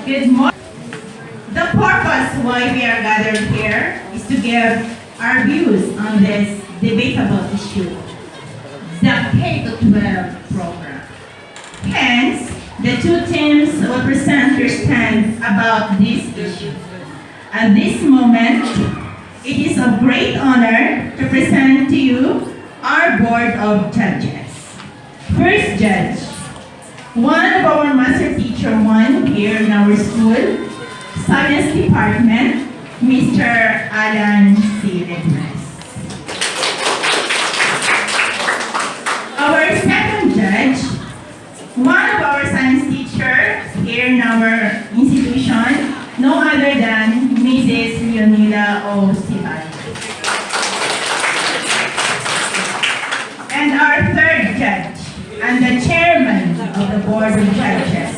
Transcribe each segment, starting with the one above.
Good morning. The purpose why we are gathered here is to give our views on this debatable issue, the K-12 program. Hence, the two teams will present their stance about this issue. At this moment, it is a great honor to present to you our Board of Judges. First judge, one of our master teacher one here in our school, Science Department, Mr. Alan C. Redmas. Our second judge, one of our science teachers here in our institution, no other than Mrs. Nenita O. Sibat. And our third judge, and the chairman of the Board of Judges,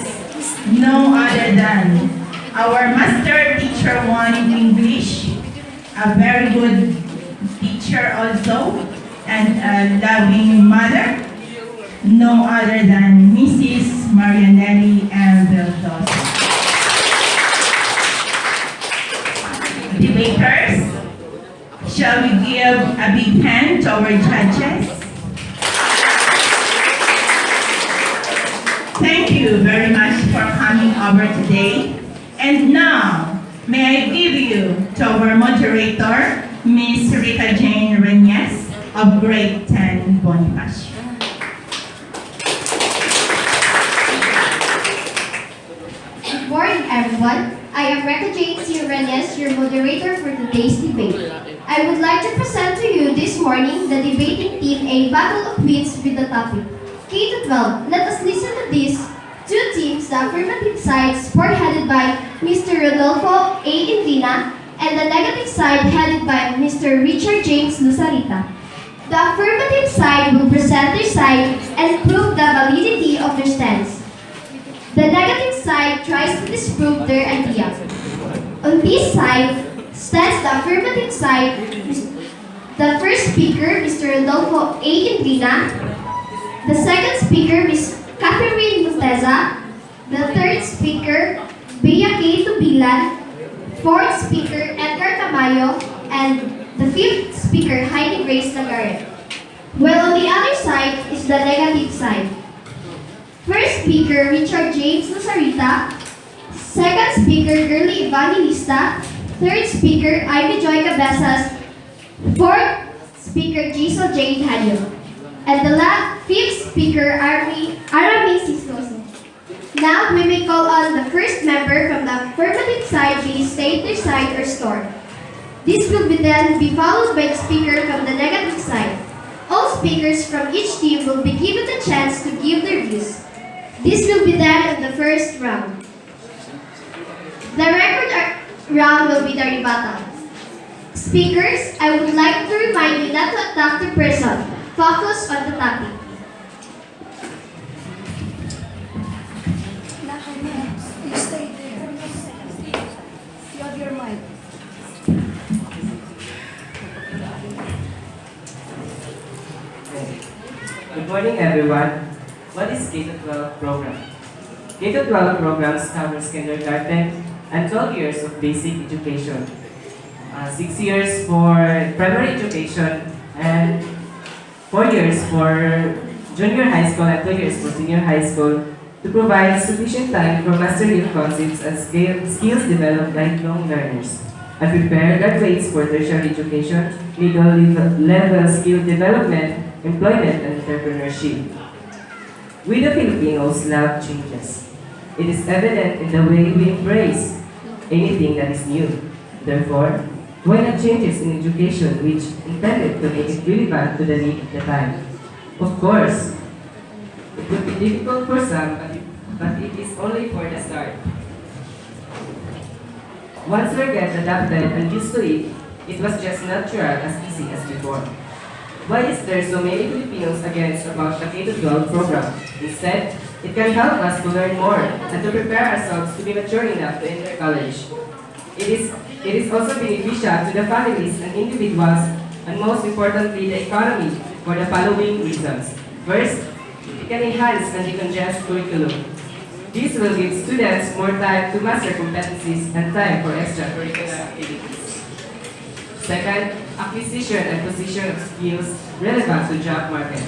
no other than our master teacher one in English, a very good teacher also, and a loving mother, no other than Mrs. Marianelli M. Vildosa. Debaters, shall we give a big hand to our judges? Thank you very much for coming over today. And now, may I give you to our moderator, Ms. Rita Jane Renyes of Grade 10 Bonifacio. Good morning, everyone. I am Rita Jane C. Renyes, your moderator for today's debate. I would like to present to you this morning the debating team A Battle of Wits with the topic K-12. Let us listen to these two teams, the affirmative side spearheaded by Mr. Rodolfo A. Indina and the negative side headed by Mr. Richard James Lusarita. The affirmative side will present their side and prove the validity of their stance. The negative side tries to disprove their idea. On this side stands the affirmative side. The first speaker, Mr. Rodolfo A. Indina. The second speaker, Ms. Catherine Muteza. The third speaker, Bea K. Tubilan. Fourth speaker, Edgar Tamayo. And the fifth speaker, Heidi Grace Lagaret. While on the other side is the negative side. First speaker, Richard James Lusarita. Second speaker, Girly Evangelista. Third speaker, Ivy Joy Cabezas. Fourth speaker, Giselle Jane Hanyo. And the fifth speaker, Aramis Sistoso. Now we may call on the first member from the affirmative side to state their side or score. This will then be followed by the speaker from the negative side. All speakers from each team will be given the chance to give their views. This will be done in the first round. The record round will be the rebuttal. Speakers, I would like to remind you not to attack the person. Focus on the topic. You stay there. You have your mic. Good morning, everyone. What is K-12 program? K-12 programs covers kindergarten and 12 years of basic education, 6 years for primary education, and 4 years for junior high school and 2 years for senior high school to provide sufficient time for mastery of concepts and skills developed by lifelong learners and prepare graduates for tertiary education, middle-level skill development, employment, and entrepreneurship. We the Filipinos love changes. It is evident in the way we embrace anything that is new. Therefore, why not changes in education which intended to make it relevant to the need of the time? Of course, it would be difficult for some, but it is only for the start. Once we get adapted and used to it, it was just natural as easy as before. Why is there so many Filipinos against about the K-12 program? Instead, it can help us to learn more and to prepare ourselves to be mature enough to enter college. It is also beneficial to the families and individuals, and most importantly, the economy, for the following reasons. First, it can enhance and decongest curriculum. This will give students more time to master competencies and time for extracurricular activities. Second, acquisition and position of skills relevant to job market.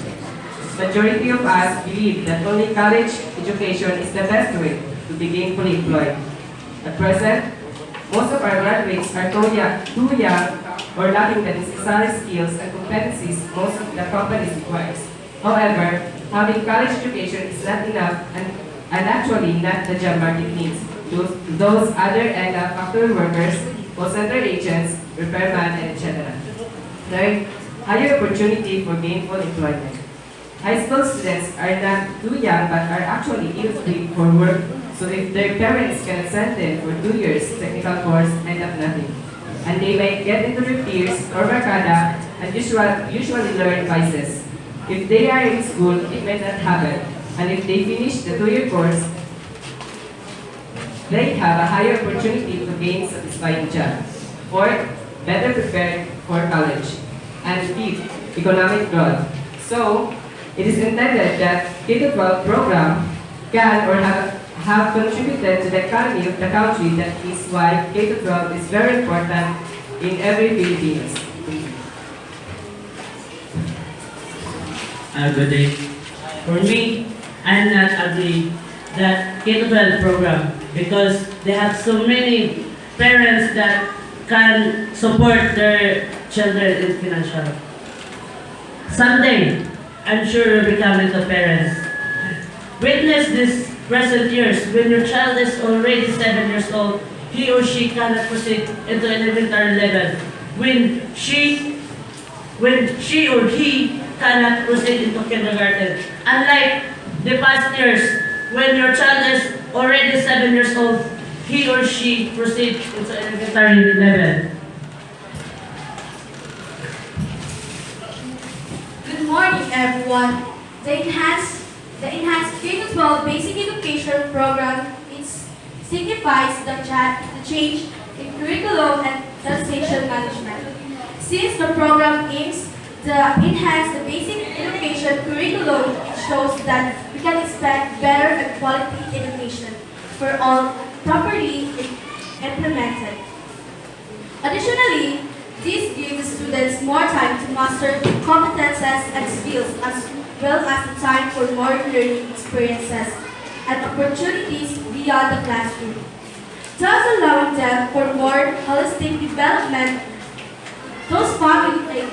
Majority of us believe that only college education is the best way to be gainfully employed. At present, most of our graduates are too young or lacking the necessary skills and competencies most of the companies requires. However, having college education is not enough and actually not the job market needs. Those other end up factory workers, call center agents, repairman, and etc. Third, higher opportunity for gainful employment. High school students are not too young but are actually ill-equipped for work, so if their parents cannot send them for 2 years technical course, end up nothing. And they might get into their peers or barkada and usually learn vices. If they are in school, it may not happen, and if they finish the 2-year course, they have a higher opportunity to gain satisfying job. Fourth, better prepared for college. And fifth, economic growth. So, it is intended that K-12 program can or have contributed to the economy of the country. That is why K-12 is very important in every Filipinos. Good day. For me, I'm not agree that K-12 program because they have so many parents that can support their children in financial. Someday, I'm sure you'll become the parents. Witness this present years when your child is already 7 years old, he or she cannot proceed into elementary level. When she or he cannot proceed into kindergarten. Unlike the past years, when your child is already 7 years old, he or she proceeds into elementary level. Good morning, everyone. The enhanced K-12 Basic Education Program signifies the change in curriculum and translation management. Since the program aims to enhance the basic education curriculum, it shows that we can expect better and quality education for all properly implemented. Additionally, this gives students more time to master competences and skills as well as the time for more learning experiences and opportunities beyond the classroom, thus allowing them for more holistic development. Those family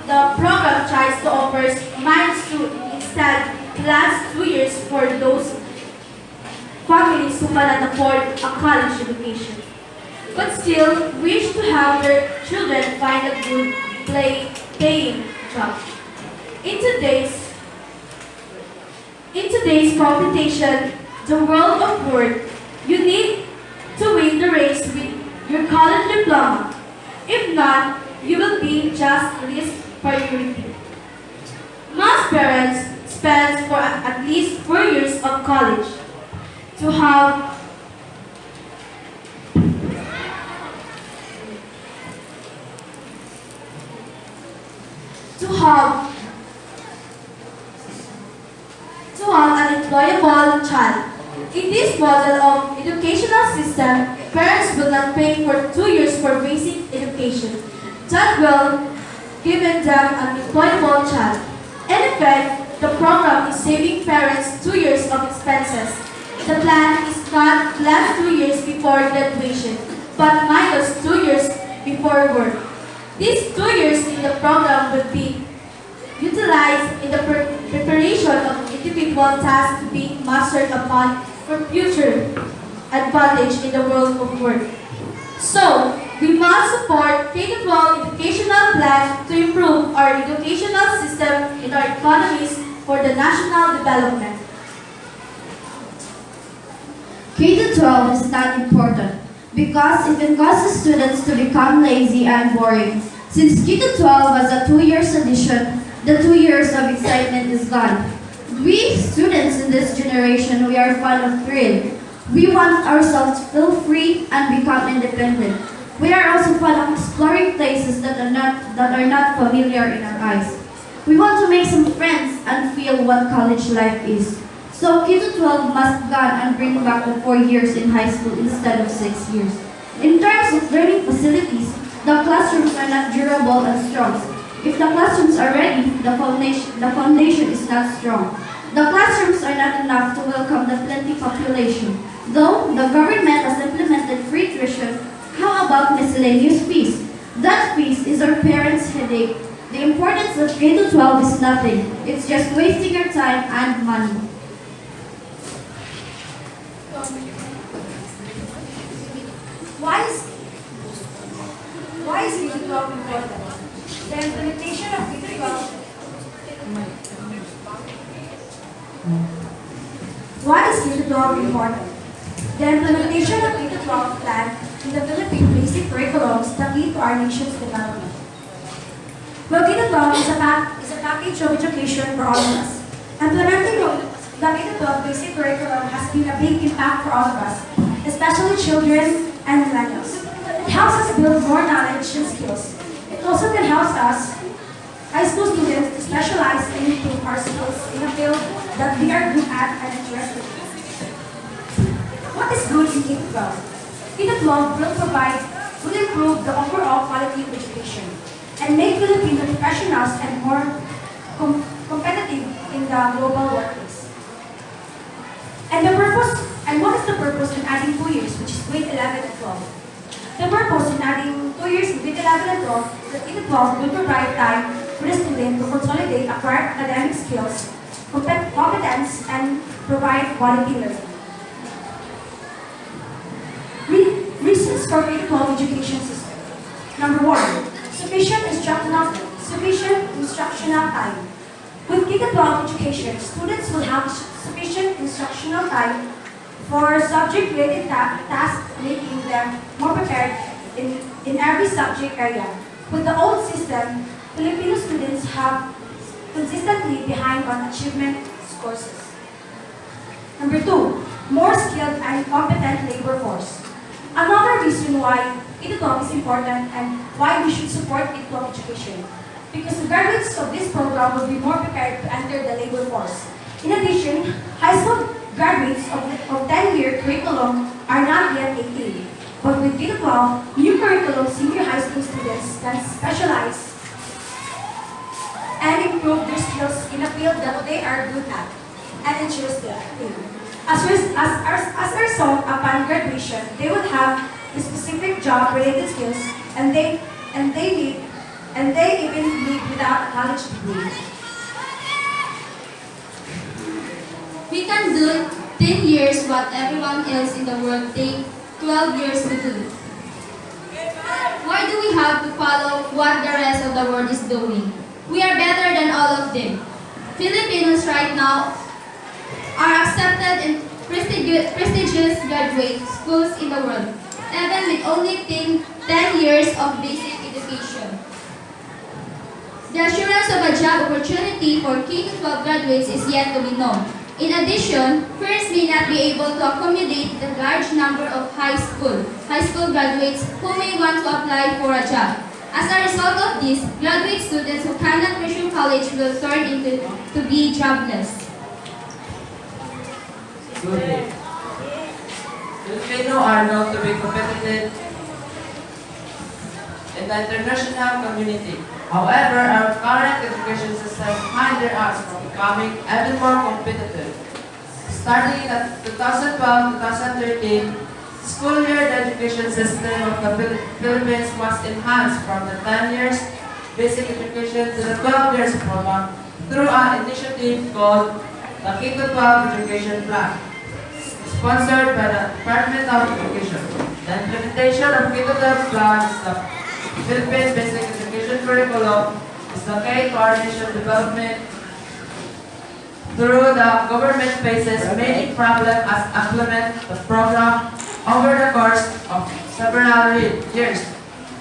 the program tries to offer minus 2 instead plus 2 years for those families who cannot afford a college education, but still wish to have their children find a good paying job. In today's competition, the world of work, you need to win the race with your college diploma. If not, you will be just least priority. Most parents spend for at least 4 years of college to have an employable child. In this model of educational system, parents will not pay for 2 years for basic education. That will give them an employable child. In effect, the program is saving parents 2 years of expenses. The plan is not last 2 years before graduation, but minus 2 years before work. These 2 years in the program will be utilized in the preparation of individual tasks to be mastered upon for future advantage in the world of work. So, we must support K-12 educational plan to improve our educational system in our economies for the national development. K-12 is not important because it causes students to become lazy and boring. Since K-12 was a 2 years edition, the 2 years of excitement is gone. We students in this generation, we are fond of thrill. We want ourselves to feel free and become independent. We are also fond of exploring places that are not familiar in our eyes. We want to make some friends and feel what college life is. So K-12 must gone and bring back the 4 years in high school instead of 6 years. In terms of learning facilities, the classrooms are not durable and strong. If the classrooms are ready, the foundation is not strong. The classrooms are not enough to welcome the plenty population. Though the government has implemented free tuition, how about miscellaneous fees? That fees is our parents' headache. The importance of K-12 is nothing. It's just wasting your time and money. Why is K-12 important? The implementation of K-12. Why is K-12 important? The implementation of K-12 plan in the Philippine basic curriculum is the key to our nation's development. Well, K-12 is a package of education for all of us. Implementing the K-12 basic curriculum has been a big impact for all of us, especially children and millennials. It helps us build more knowledge and skills. It also can help us, high school students, to specialize and improve our skills in a field that we are good at and interested in. What is good in K-12? K-12 will improve the overall quality of education and make Filipino professionals and more competitive in the global workplace. And what is the purpose in adding 2 years, which is grade 11 and 12? The purpose in adding 2 years in grade 11 and 12 is that K-12 will provide time for the student to consolidate acquired academic skills, competence, and provide quality learning. Reasons for K-12 education system. Number 1, sufficient instructional time. With K-12 education, students will have sufficient instructional time for subject-related tasks, making them more prepared in every subject area. With the old system, Filipino students have consistently behind on achievement courses. Number 2, more skilled and competent labor force. Another reason why K-12 is important and why we should support K-12 education, because the graduates of this program will be more prepared to enter the labor force. In addition, high school graduates of 10-year curriculum are not yet 18. But with K-12, new curriculum senior high school students can specialize and improve their skills in a field that they are good at and interested in. As a result, upon graduation, they would have the specific job-related skills and they even leave without a college degree. We can do 10 years what everyone else in the world take 12 years to do. Why do we have to follow what the rest of the world is doing? We are better than all of them. Filipinos right now are accepted in prestigious graduate schools in the world, even with only 10 years of basic education. The assurance of a job opportunity for K-12 graduates is yet to be known. In addition, firms may not be able to accommodate the large number of high school graduates who may want to apply for a job. As a result of this, graduate students who cannot pursue college will turn into to be jobless. Good. Filipinos are known to be competitive in the international community. However, our current education system hinders us from becoming even more competitive. Starting at 2012-2013 school year, the education system of the Philippines was enhanced from the 10 years basic education to the 12 years program through an initiative called the K-12 Education Plan, sponsored by the Department of Education. The implementation of K-12 Plan is the Philippine Basic Education Curriculum is the key to our nation development. Through the government faces many problems as implement the program over the course of several years.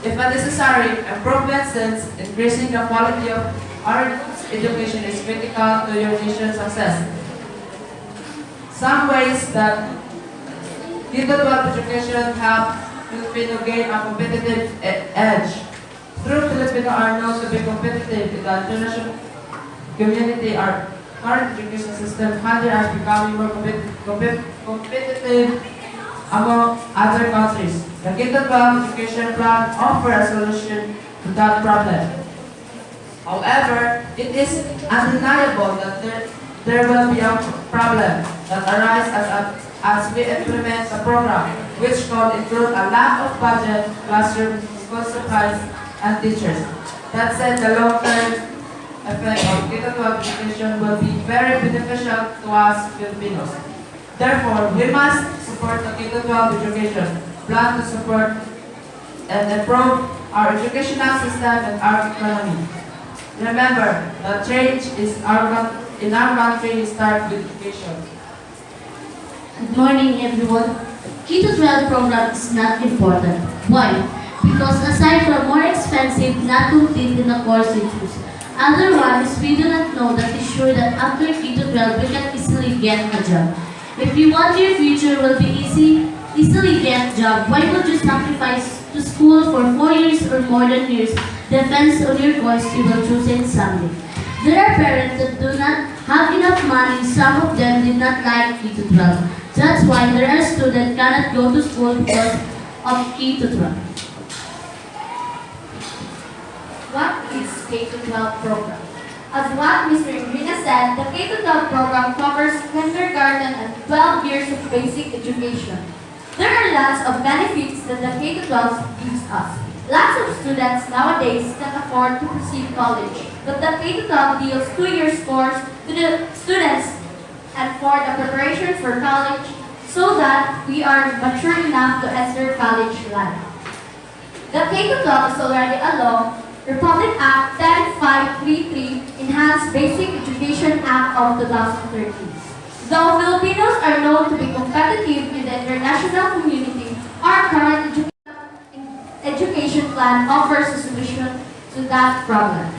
If a necessary improvement since increasing the quality of our education is critical to your nation's success. Some ways that K-12 education help Filipino gain a competitive edge. True Filipino are known to be competitive in the international community are current education system country are becoming more competitive among other countries. The K-12 education plan offers a solution to that problem. However, it is undeniable that there will be a problem that arises as we implement the program, which could include a lack of budget, classroom, school supplies, and teachers. That said, the long-term effect of K-12 education will be very beneficial to us Filipinos. Therefore, we must support the K-12 education plan to support and improve our educational system and our economy. Remember, the change in our country starts with education. Good morning, everyone. K-12 program is not important. Why? Because aside from more expensive, not complete in the course we choose. Other one is we do not know that is sure that after K-12 we can easily get a job. If you want your future will be easily get job, why would you sacrifice to school for 4 years or more than years? Depends on your course you will choose in someday. There are parents that do not have enough money. Some of them did not like K-12. That's why there are students cannot go to school because of K-12. What is K-12 program? As what Mr. Nenita said, the K-12 program covers kindergarten and 12 years of basic education. There are lots of benefits that the K-12 gives us. Lots of students nowadays can afford to pursue college, but the K-12 deals 2 years course to the students and for the preparation for college so that we are mature enough to enter college life. The K-12 is already a law. Republic Act 10533 Enhanced Basic Education Act of 2013. Though Filipinos are known to be competitive in the international community, our current education plan offers a solution to that problem.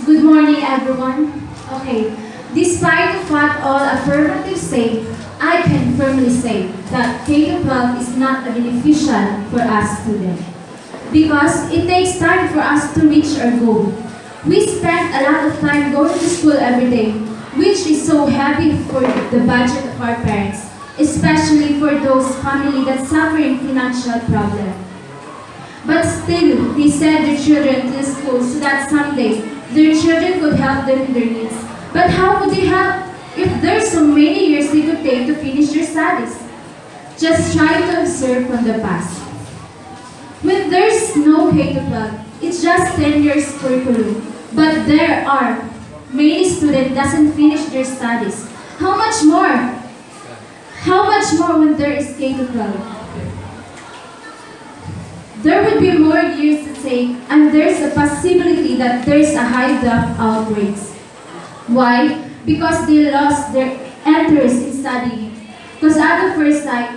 Good morning, everyone. Okay, despite of what all affirmatives say, I can firmly say that K-12 is not beneficial for us students because it takes time for us to reach our goal. We spend a lot of time going to school every day, which is so heavy for the budget of our parents, especially for those families that suffer in financial problems. But still, they send their children to school so that someday their children could help them in their needs. But how could they help if there's so many years they could take to finish their studies? Just try to observe from the past. When there's no K-12, it's just 10 years curriculum. But there are many students doesn't finish their studies. How much more? How much more when there is K-12? There would be more years to take, and there's a possibility that there's a high dropout rates. Why? Because they lost their interest in studying. Because at the first sight,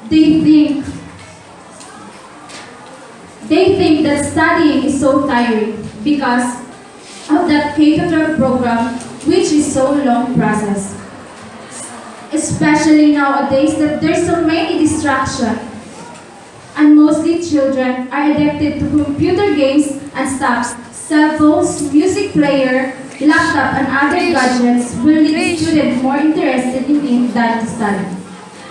they think that studying is so tiring because of that K-12 program, which is so long process. Especially nowadays that there's so many distractions. And mostly children are addicted to computer games and stuff. Cell phones, music player, laptop, and other gadgets will leave students more interested in it than to study.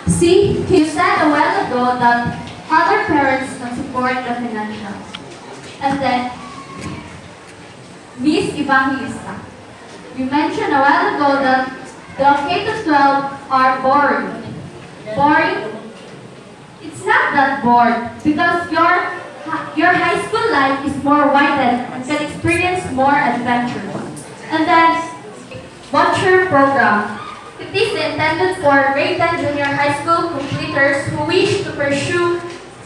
See, You said a while ago that other parents can support the financials. And then, Miss Evangelista, you mentioned a while ago that the K-12 are boring. Boring? It's not that bored because your high school life is more widened and can experience more adventures. And then, Butcher Program. It is intended for grade 10 junior high school completers who wish to pursue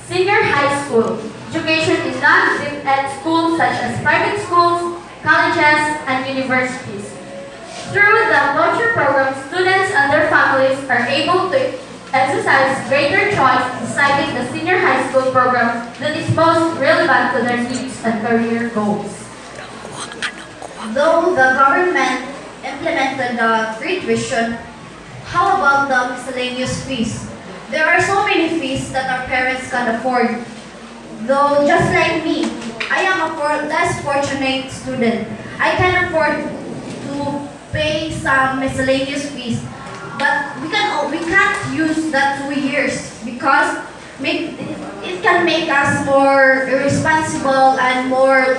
senior high school education in non-ed schools such as private schools, colleges, and universities. Through the Butcher Program, students and their families are able to exercise greater choice deciding the senior high school program that is most relevant to their needs and career goals. Though the government implemented the free tuition, how about the miscellaneous fees? There are so many fees that our parents can afford. Though just like me, I am a less fortunate student. I can afford to pay some miscellaneous fees, but we can't use that 2 years because it can make us more irresponsible and more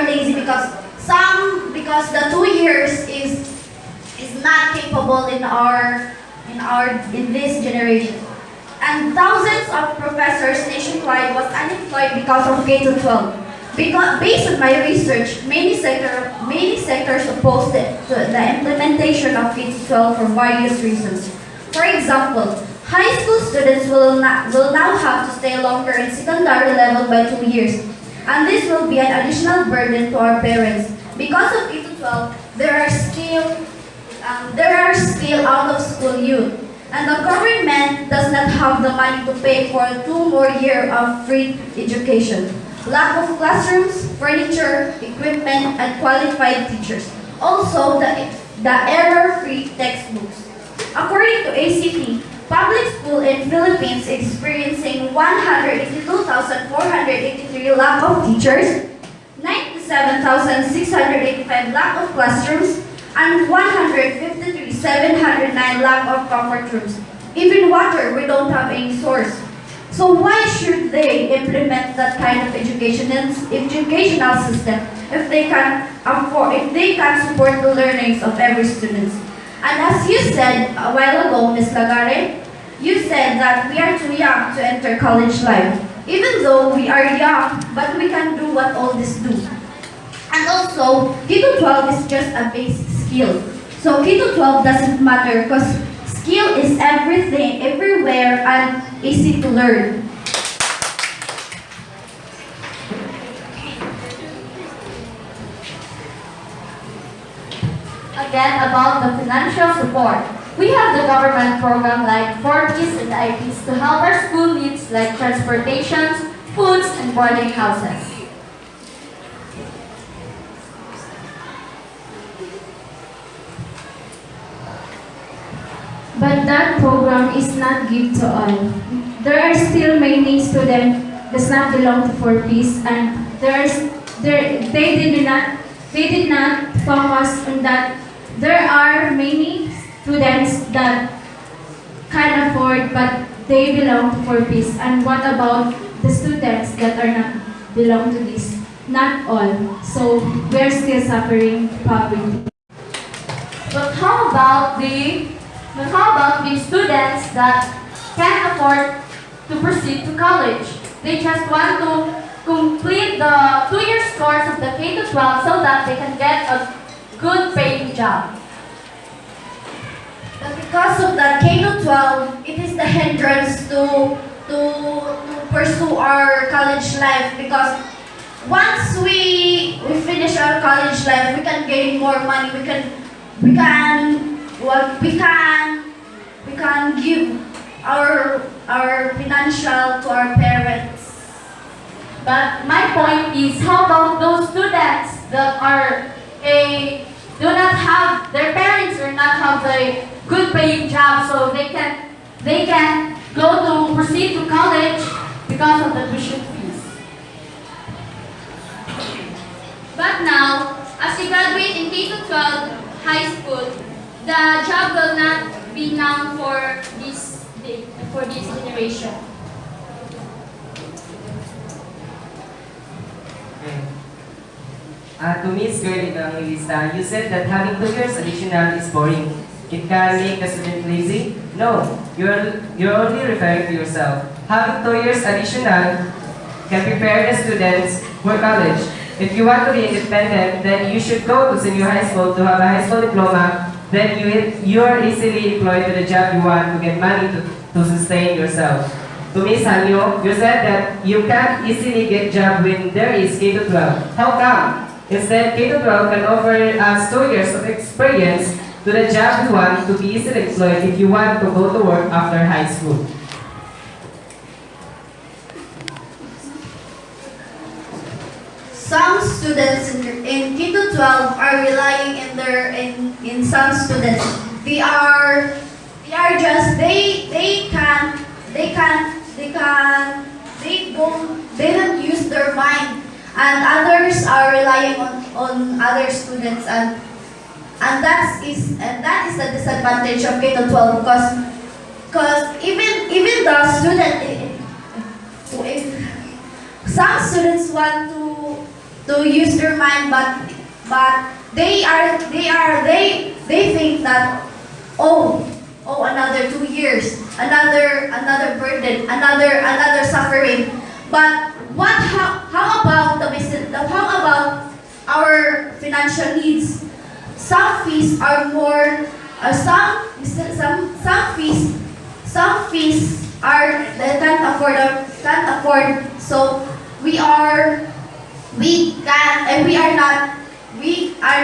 lazy because the 2 years is not capable in this generation. And thousands of professors nationwide was unemployed because of K to 12. Because based on my research, many sectors opposed to the implementation of K to 12 for various reasons. For example, high school students will now have to stay longer in secondary level by 2 years, and this will be an additional burden to our parents. Because of K to 12, there are still out of school youth, and the government does not have the money to pay for 2 more years of free education. Lack of classrooms, furniture, equipment, and qualified teachers. Also, the error-free textbooks. According to ACT, public school in Philippines experiencing 182,483 lack of teachers, 97,685 lack of classrooms, and 153,709 lack of comfort rooms. Even water, we don't have any source. So why should they implement that kind of educational system if they can support the learnings of every student? And as you said a while ago, Ms. Lagare, you said that we are too young to enter college life. Even though we are young, but we can do what all this do. And also, K to 12 is just a basic skill. So K to 12 doesn't matter because skill is everything, everywhere, and easy to learn. Again, about the financial support. We have the government program like 4Ps and IPs to help our school needs like transportations, foods, and boarding houses. But that program is not given to all. There are still many students does not belong to 4Ps, and they did not focus on that. There are many students that can afford, but they belong to 4Ps. And what about the students that are not belong to this? Not all. So we're still suffering poverty. But how about the students that can't afford to proceed to college? They just want to complete the 2 year course of the K to 12 so that they can get a good paying job. But because of that K to 12, it is the hindrance to pursue our college life because once we finish our college life, we can gain more money. We can give our financial to our parents. But my point is, how about those students that do not have, their parents do not have a good paying job, so they can go to proceed to college because of the tuition fees. But now, as you graduate in K to 12 high school, the job will not be known for this generation. To Miss Girlie Lista, you said that having 2 years additional is boring. It can make the student lazy? No, you're only referring to yourself. Having 2 years additional can prepare the students for college. If you want to be independent, then you should go to senior high school to have a high school diploma. Then you are easily employed to the job you want to get money to sustain yourself. To Miss Hanyo, you said that you can't easily get job when there is K to 12. How come? Instead, K to 12 can offer us 2 years of experience to the job you want to be easily employed if you want to go to work after high school. Some students in K to 12 are relying in some students. They don't use their mind, and others are relying on other students, and that is the disadvantage of K to 12, because even the student, if some students want to use their mind, but they think that, another 2 years, another burden, another suffering. But how about our financial needs? Some fees are more, some fees are they can't afford. So we are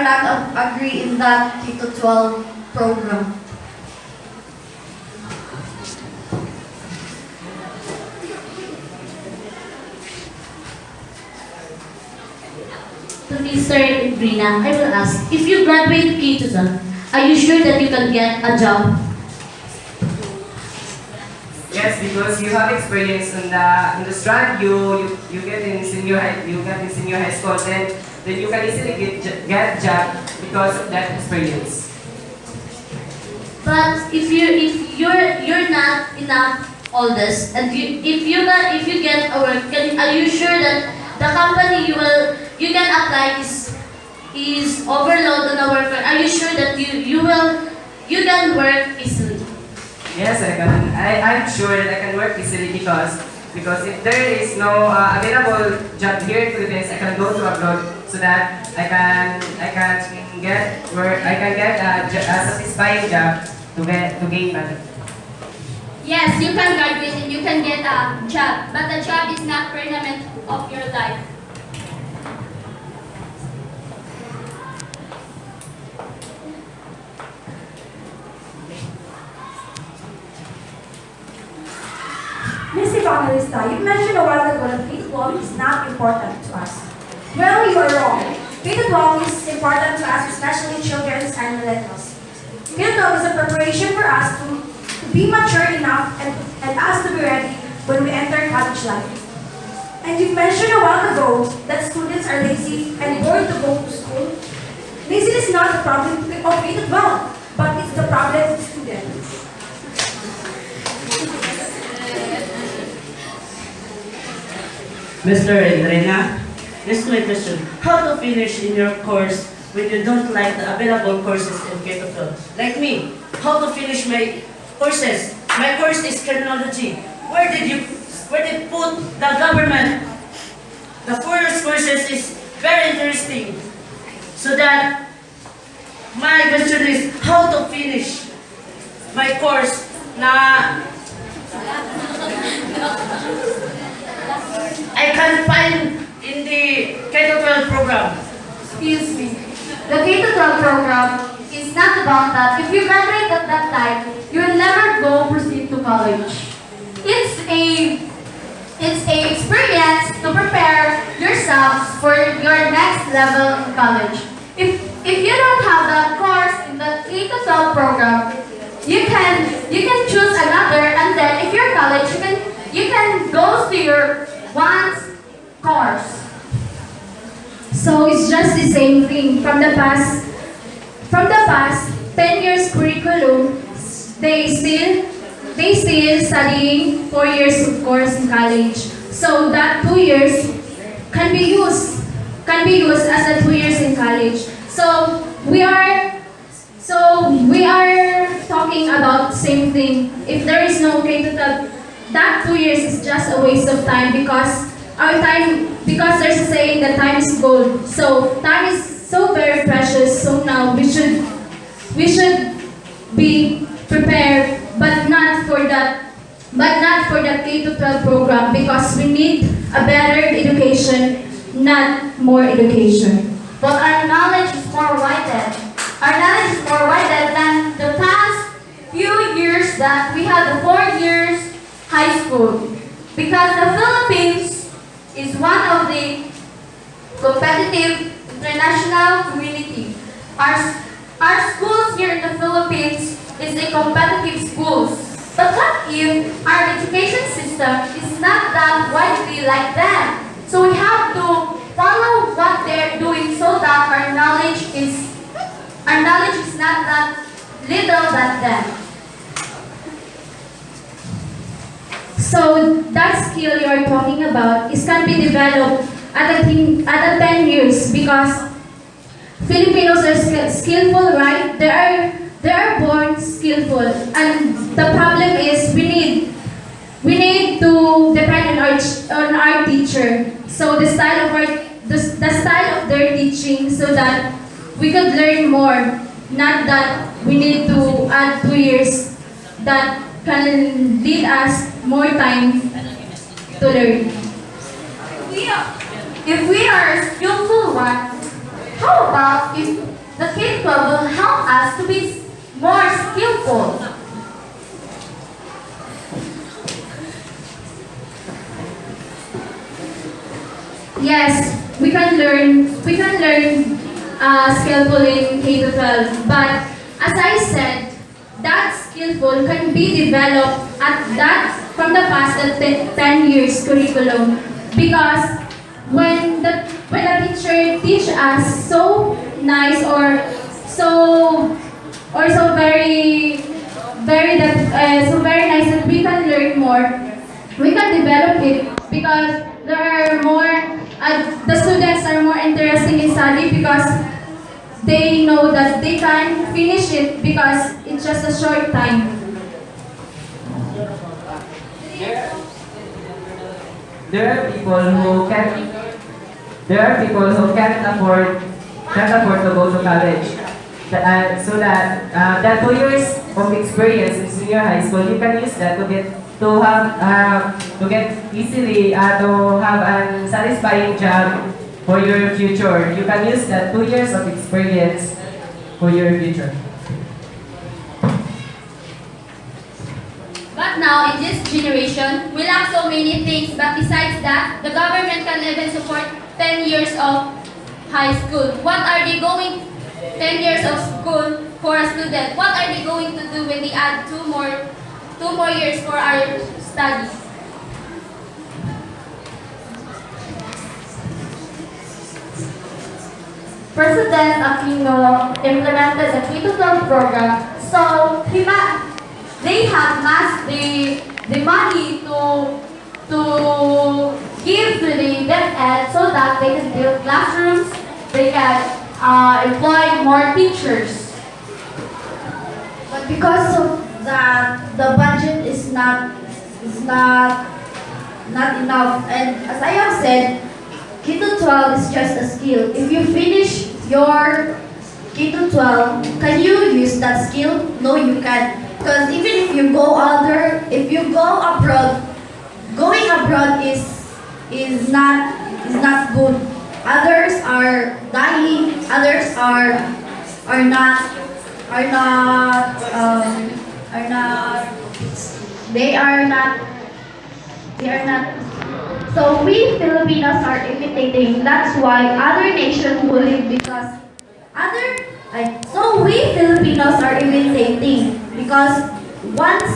not agree in that K to 12 program. To Mr. Brina, I will ask, if you graduate K-12, are you sure that you can get a job? Yes, because you have experience in the strand you get in senior high school, then you can easily get job because of that experience. But if you're not enough all this, and if you get a work, are you sure that the company you can apply is overload on the worker? Are you sure that you can work easily? Yes, I'm sure that I can work easily because if there is no available job here in Philippines, I can go to abroad so that I can get a satisfying job to gain money. Yes, you can graduate and you can get a job, but the job is not permanent of your life. Miss Evangelista, you mentioned a while ago that K-12 is not important to us. Well, you are wrong. K-12 is important to us, especially children and millennials. K-12 is a preparation for us to be mature enough and us to be ready when we enter college life. And you mentioned a while ago that students are lazy and bored to go to school. Laziness is not the problem of K-12, but it's the problem of students. Mr. Elena, this is my question. How to finish in your course when you don't like the available courses in K-12? Like me, how to finish my courses? My course is criminology. Where did put the government? The 4 years courses is very interesting. So that my question is how to finish my course na I can find in the K-12 program. Excuse me. The K-12 program is not about that. If you graduate at that time, you will never proceed to college. It's a experience to prepare yourselves for your next level in college. If you don't have that course in the K-12 program, you can choose another, and then if you're college, you can go to your one's course. So it's just the same thing. From the past 10 years curriculum, they still studying 4 years of course in college. So that 2 years can be used as a 2 years in college. So we are talking about the same thing. If there is no K-12, that 2 years is just a waste of time because there's a saying that time is gold. So time is so very precious. So now we should be prepared, but not for that K-12 program because we need a better education, not more education. But our knowledge is more widened. Our knowledge is more widened than the past few years that we had the 4 years high school. Because the Philippines is one of the competitive international community. Our schools here in the Philippines is the competitive schools. But what if our education system is not that widely like them? So we have to follow not that little back then. So that skill you are talking about is can be developed at a 10 years because Filipinos are skillful, right? They are born skillful, and the problem is we need to depend on our teacher. So the style of the style of their teaching, so that we could learn more. Not that we need to add 2 years that can lead us more time to learn. If we are skillful ones, how about if the K-12 will help us to be more skillful? Yes, we can learn skillful in K to 12, but as I said, that skillful can be developed at that from the past at 10 years curriculum, because when the teacher teach us so nice or so very nice that we can learn more, we can develop it because there are more the students are more interested in study because they know that they can finish it because it's just a short time. There are people who can't afford to go to college. So that 2 years of experience in senior high school, you can use that to get easily to have a satisfying job for your future. You can use that 2 years of experience for your future. But now, in this generation, we lack so many things, but besides that, the government can even support 10 years of high school. What are they going, 10 years of school for a student, what are they going to do when they add two more years for our studies? President Aquino implemented the K-12 program, so they have massed the money to give to the DepEd so that they can build classrooms, they can employ more teachers. But because of that, the budget is not enough. And as I have said, K-12 is just a skill. If you finish your K-12, can you use that skill? No, you can't. Because even if you go abroad, going abroad is not good. Others are dying. Others are not. They are not. So we Filipinos are imitating. That's why other nations will leave because so we Filipinos are imitating because once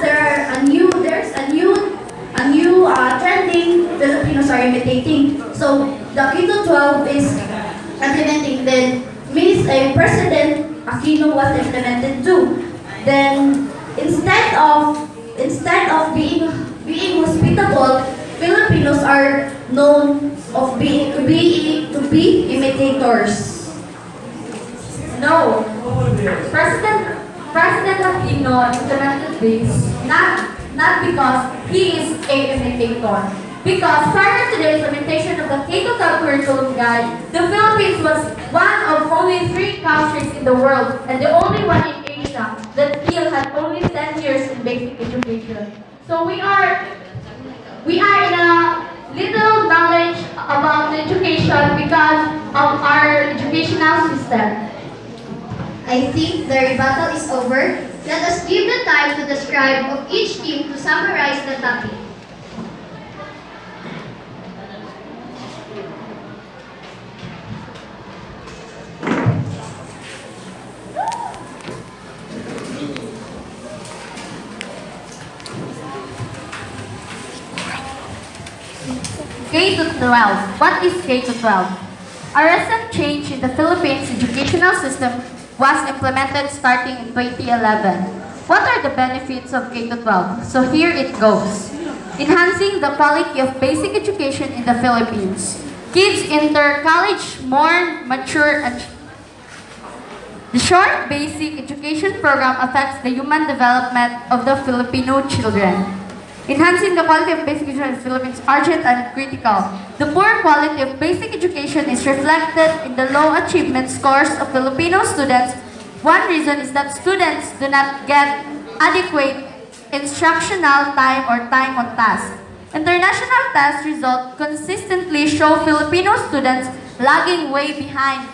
there's a new trending, Filipinos are imitating. So the K-12 is implementing. Then President Aquino was implemented too. Then instead of being hospitable, Filipinos are known of to be imitators. No, President Aquino implemented this not because he is a imitator. Because prior to the implementation of the K-12 curriculum guide, the Philippines was one of only 3 countries in the world and the only one in Asia that still had only 10 years in basic education. So we are in a little knowledge about education because of our educational system. I think the rebuttal is over. Let us give the time to the scribe of each team to summarize the topic. K-12. What is K-12? A recent change in the Philippines educational system was implemented starting in 2011. What are the benefits of K-12? So here it goes. Enhancing the quality of basic education in the Philippines. Kids enter college more mature and the short basic education program affects the human development of the Filipino children. Enhancing the quality of basic education in the Philippines is urgent and critical. The poor quality of basic education is reflected in the low achievement scores of Filipino students. One reason is that students do not get adequate instructional time or time on task. International test results consistently show Filipino students lagging way behind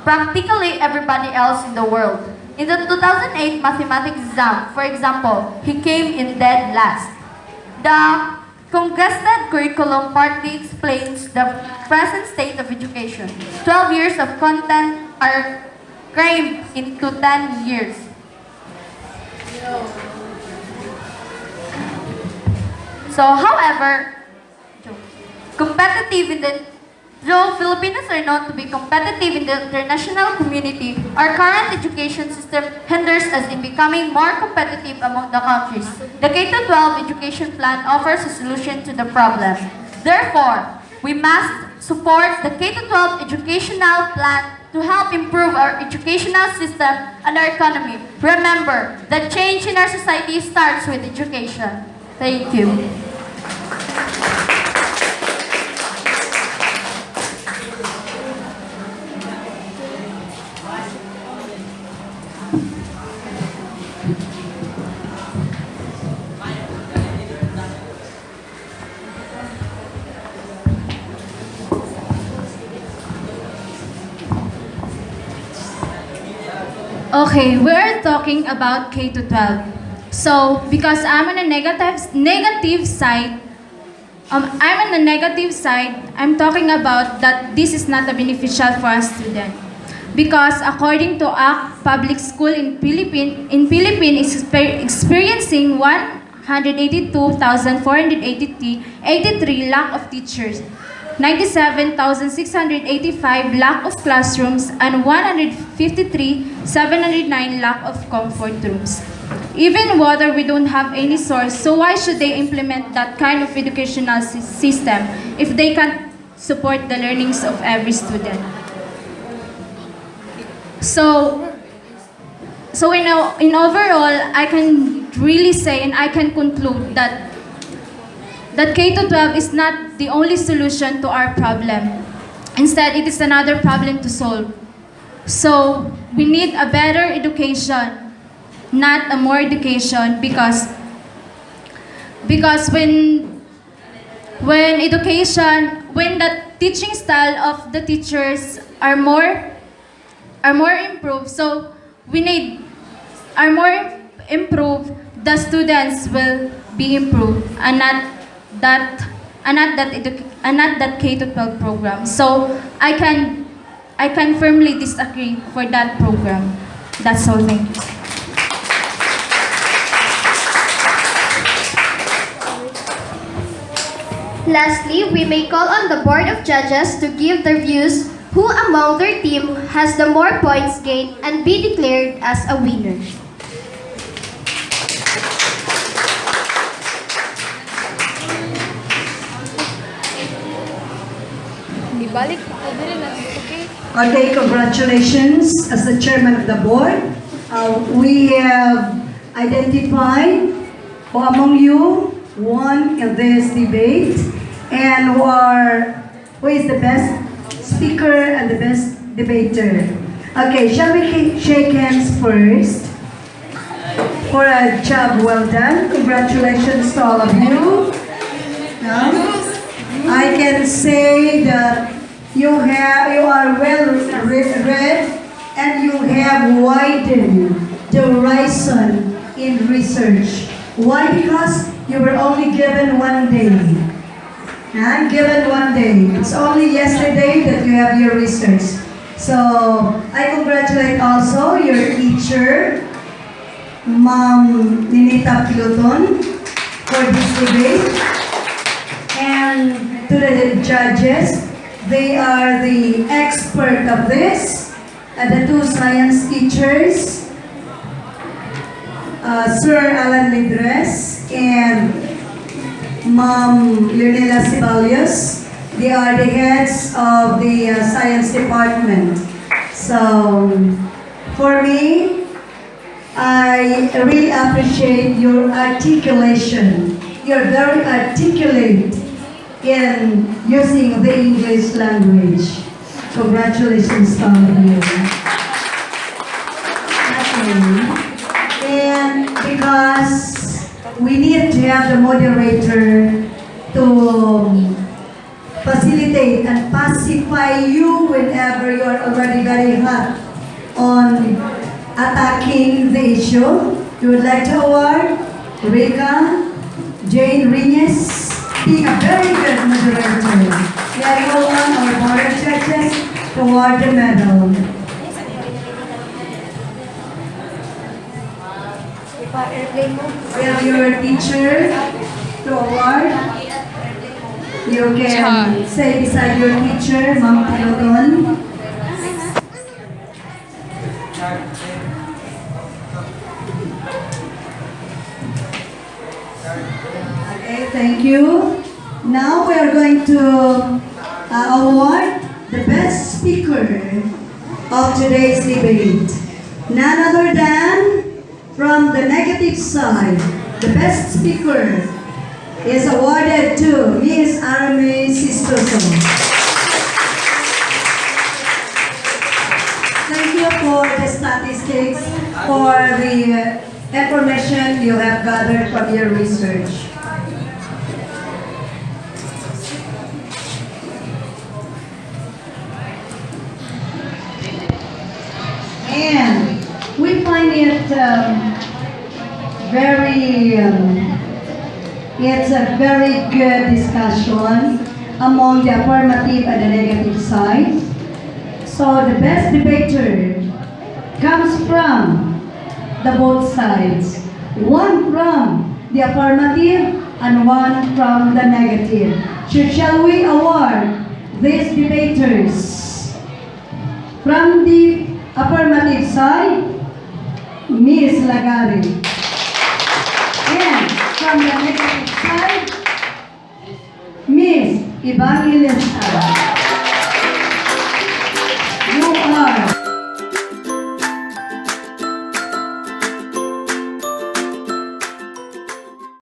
practically everybody else in the world. In the 2008 mathematics exam, for example, he came in dead last. The congested curriculum partly explains the present state of education. 12 years of content are crammed into 10 years. So, however, though Filipinos are known to be competitive in the international community, our current education system hinders us in becoming more competitive among the countries. The K-12 education plan offers a solution to the problem. Therefore, we must support the K-12 educational plan to help improve our educational system and our economy. Remember, the change in our society starts with education. Thank you. Okay, we're talking about K to 12. So, because I'm on a negative side, I'm talking about that this is not a beneficial for a student. Because according to ACT, public school in Philippines is experiencing 182,483 lack of teachers, 97,685 lack of classrooms, and 153,709 lack of comfort rooms. Even water, we don't have any source, so why should they implement that kind of educational system if they can't support the learnings of every student? So in overall, I can really say and I can conclude that K-12 is not the only solution to our problem. Instead, it is another problem to solve. So, we need a better education, not a more education, because when the teaching style of the teachers are more improved, so we need are more improved, the students will be improved and not that K-12 program. So I can firmly disagree for that program. That's all. Thank you. Lastly, we may call on the Board of Judges to give their views who among their team has the more points gained and be declared as a winner. Okay, congratulations as the chairman of the board. We have identified who among you won in this debate and who is the best speaker and the best debater. Okay, shall we shake hands first for a job well done? Congratulations to all of you. I can say that you are well read and you have widened the horizon in research. Why? Because you were only given one day. Given one day. It's only yesterday that you have your research. So I congratulate also your teacher, Ma'am Nenita Piloton, for this debate. And to the judges, they are the expert of this. the two science teachers, Sir Alan Lidres and Ma'am Leonela Ceballos. They are the heads of the science department. So, for me, I really appreciate your articulation. You're very articulate in using the English language. Congratulations to all of you. Okay. And because we need to have the moderator to facilitate and pacify you whenever you're already very hot on attacking the issue. You would like to award Rika Jane Reyes being a very good moderator. We are all on our board of judges to award the medal. We have your teacher to award. You can say beside your teacher, Ma'am Piloton. Okay, thank you. Now we are going to award the best speaker of today's debate. None other than from the negative side, the best speaker is awarded to Ms. Army Sistoso. Thank you for the statistics, for the information you have gathered from your research. And we find it it's a very good discussion among the affirmative and the negative side. So the best debater comes from the both sides. One from the affirmative and one from the negative. So shall we award these debaters? From the affirmative side, Ms. Lagari. And from the negative side, Miss Evangelista.